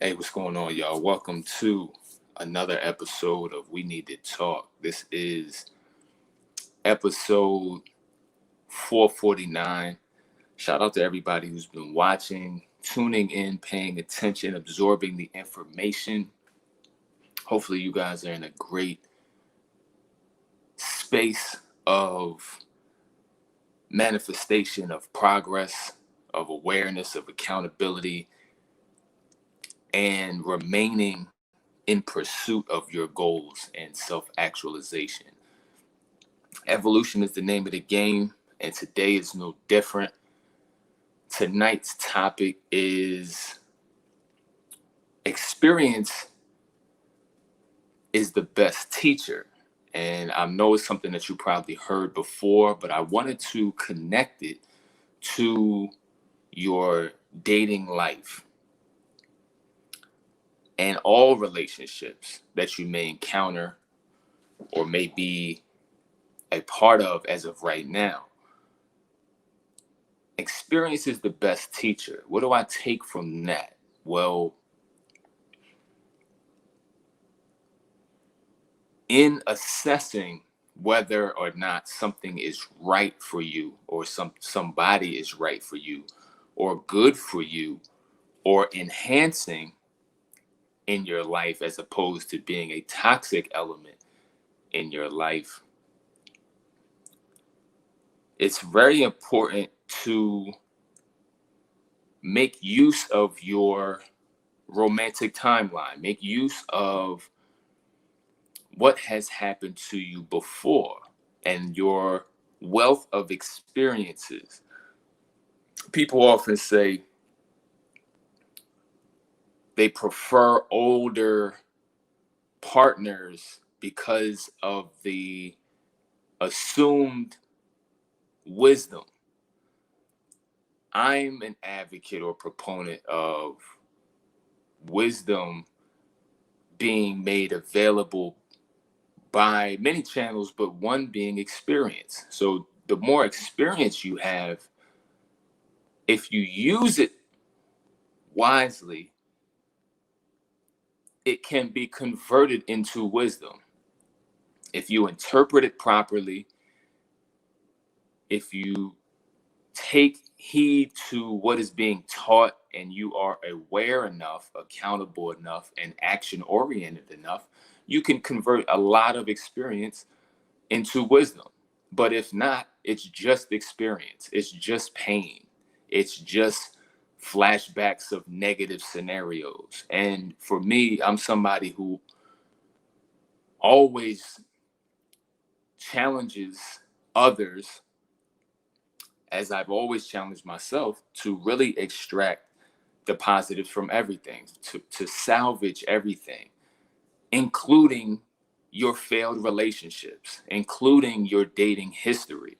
Hey, what's going on, y'all? Welcome to another episode of We Need to Talk. This is episode 449. Shout out to everybody who's been watching, tuning in, paying attention, absorbing the information. Hopefully, you guys are in a great space of manifestation, of progress, of awareness, of accountability, and remaining in pursuit of your goals and self-actualization. Evolution is the name of the game, and today is no different. Tonight's topic is experience is the best teacher. And I know it's something that you probably heard before, but I wanted to connect it to your dating life and all relationships that you may encounter or may be a part of as of right now. Experience is the best teacher. What do I take from that? Well, in assessing whether or not something is right for you or somebody is right for you or good for you or enhancing in your life as opposed to being a toxic element in your life, it's very important to make use of your romantic timeline, make use of what has happened to you before and your wealth of experiences. People often say they prefer older partners because of the assumed wisdom. I'm an advocate or proponent of wisdom being made available by many channels, but one being experience. So the more experience you have, if you use it wisely, it can be converted into wisdom. If you interpret it properly, if you take heed to what is being taught and you are aware enough, accountable enough, and action oriented enough, you can convert a lot of experience into wisdom. But if not, it's just experience, it's just pain, it's just flashbacks of negative scenarios. And for me, I'm somebody who always challenges others, as I've always challenged myself, to really extract the positives from everything, to salvage everything, including your failed relationships, including your dating history.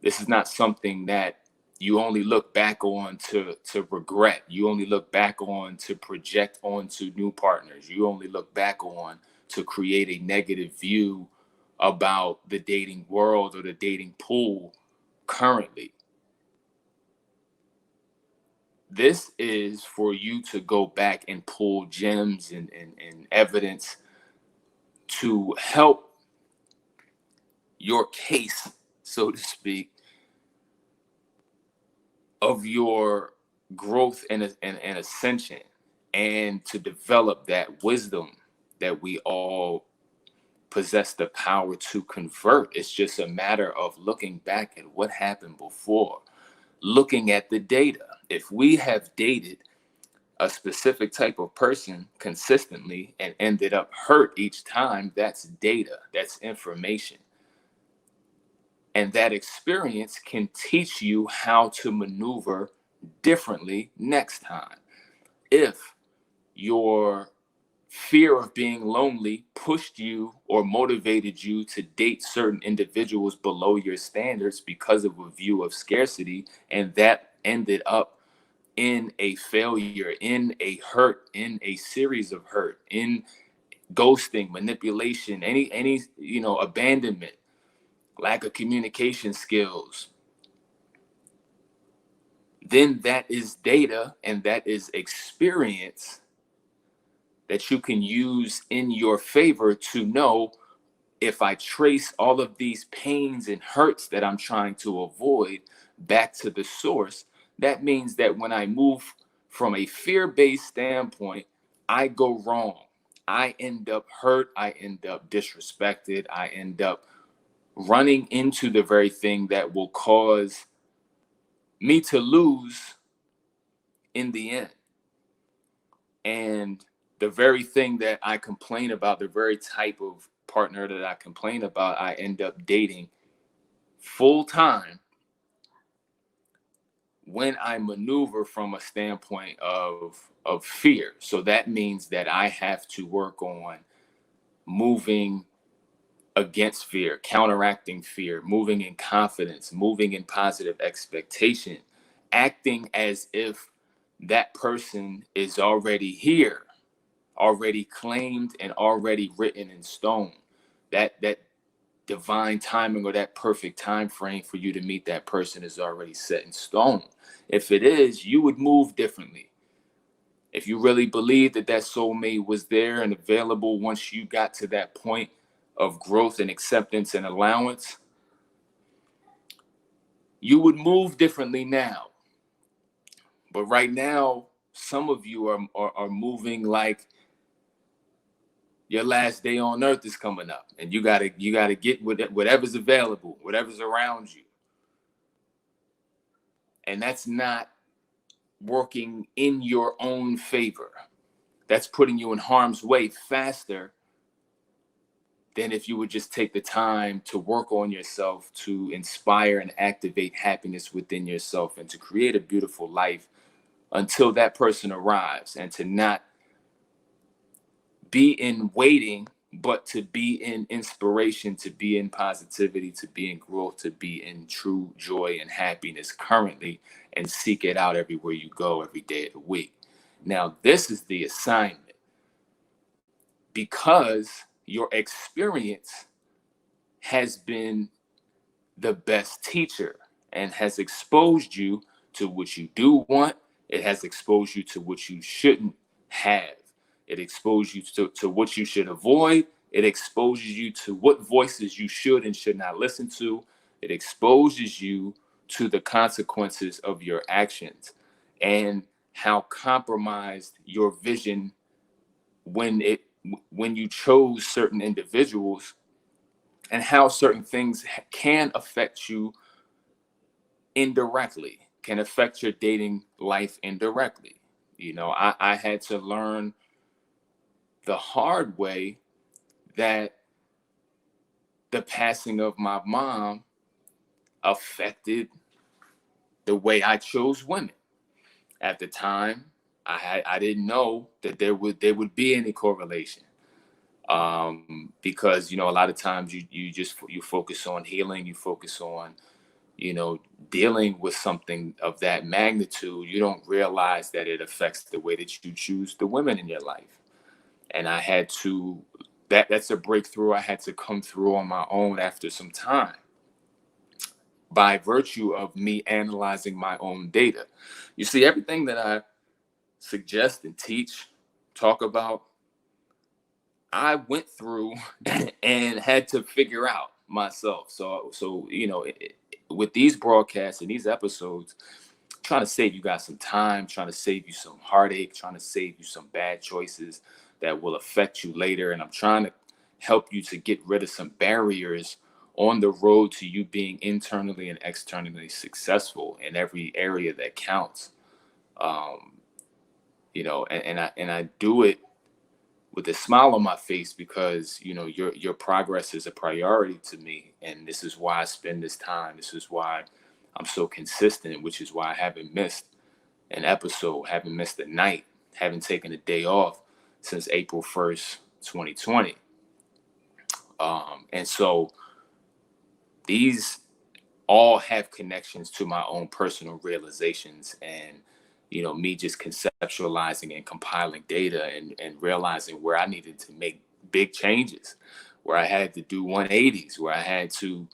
This is not something that you only look back on to regret. You only look back on to project onto new partners. You only look back on to create a negative view about the dating world or the dating pool currently. This is for you to go back and pull gems and evidence to help your case, so to speak, of your growth and ascension, and to develop that wisdom that we all possess the power to convert. It's just a matter of looking back at what happened before, looking at the data. If we have dated a specific type of person consistently and ended up hurt each time, that's data, that's information. And that experience can teach you how to maneuver differently next time. If your fear of being lonely pushed you or motivated you to date certain individuals below your standards because of a view of scarcity, and that ended up in a failure, in a hurt, in a series of hurt, in ghosting, manipulation, any abandonment, lack of communication skills, then that is data and that is experience that you can use in your favor to know, if I trace all of these pains and hurts that I'm trying to avoid back to the source, that means that when I move from a fear-based standpoint, I go wrong. I end up hurt. I end up disrespected. I end up running into the very thing that will cause me to lose in the end. And the very thing that I complain about, the very type of partner that I complain about, I end up dating full time when I maneuver from a standpoint of fear. So that means that I have to work on moving against fear, counteracting fear, moving in confidence, moving in positive expectation, acting as if that person is already here, already claimed and already written in stone. That divine timing or that perfect time frame for you to meet that person is already set in stone. If it is, you would move differently. If you really believe that that soulmate was there and available once you got to that point of growth and acceptance and allowance, you would move differently now. But right now, some of you are moving like your last day on earth is coming up, and you gotta get whatever's available, whatever's around you, and that's not working in your own favor. That's putting you in harm's way faster than if you would just take the time to work on yourself, to inspire and activate happiness within yourself, and to create a beautiful life until that person arrives, and to not be in waiting, but to be in inspiration, to be in positivity, to be in growth, to be in true joy and happiness currently, and seek it out everywhere you go, every day of the week. Now, this is the assignment, because your experience has been the best teacher and has exposed you to what you do want. It has exposed you to what you shouldn't have. It exposes you to what you should avoid. It exposes you to what voices you should and should not listen to. It exposes you to the consequences of your actions and how compromised your vision when you chose certain individuals, and how certain things can affect you indirectly, can affect your dating life indirectly. I had to learn the hard way that the passing of my mom affected the way I chose women. At the time, I didn't know that there would be any correlation, because a lot of times you focus on healing, you focus on dealing with something of that magnitude. You don't realize that it affects the way that you choose the women in your life. And I had to, that's a breakthrough I had to come through on my own after some time, by virtue of me analyzing my own data. You see, everything that I suggest and teach, talk about, I went through and had to figure out myself. So with these broadcasts and these episodes, trying to save you guys some time, trying to save you some heartache, trying to save you some bad choices that will affect you later. And I'm trying to help you to get rid of some barriers on the road to you being internally and externally successful in every area that counts. And I do it with a smile on my face, because your progress is a priority to me, and this is why I spend this time. This is why I'm so consistent, which is why I haven't missed an episode, haven't missed a night, haven't taken a day off since April 1st, 2020. And so these all have connections to my own personal realizations, and me just conceptualizing and compiling data, and realizing where I needed to make big changes, where I had to do 180s, where I had to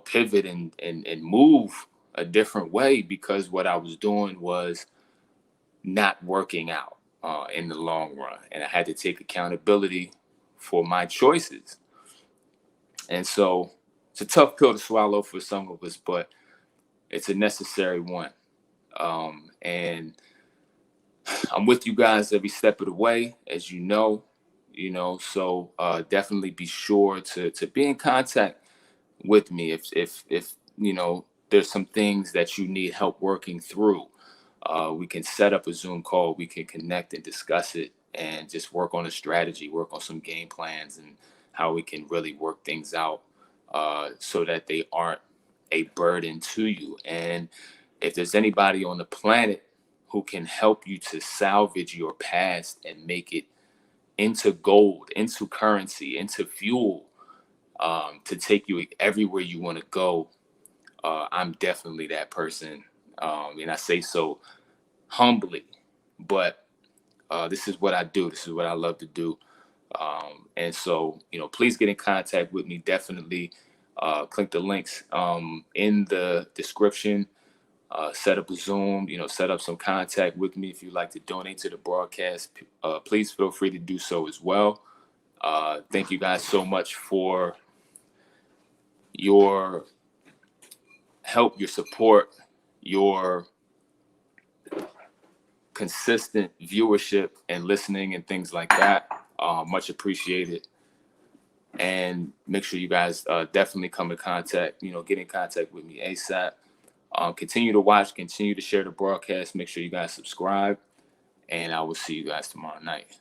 pivot and move a different way, because what I was doing was not working out. in the long run, and I had to take accountability for my choices. And so it's a tough pill to swallow for some of us, but it's a necessary one. And I'm with you guys every step of the way, as you know. So definitely be sure to be in contact with me if there's some things that you need help working through. We can set up a Zoom call. We can connect and discuss it, and just work on a strategy, work on some game plans, and how we can really work things out, so that they aren't a burden to you. And if there's anybody on the planet who can help you to salvage your past and make it into gold, into currency, into fuel, to take you everywhere you want to go, I'm definitely that person. And I say so humbly, but this is what I do. This is what I love to do. And so, please get in contact with me. Definitely click the links in the description. Set up a Zoom, set up some contact with me. If you'd like to donate to the broadcast, please feel free to do so as well. Thank you guys so much for your help, your support, your consistent viewership and listening and things like that. Much appreciated. And make sure you guys definitely come in contact, get in contact with me ASAP. Continue to watch, continue to share the broadcast. Make sure you guys subscribe, and I will see you guys tomorrow night.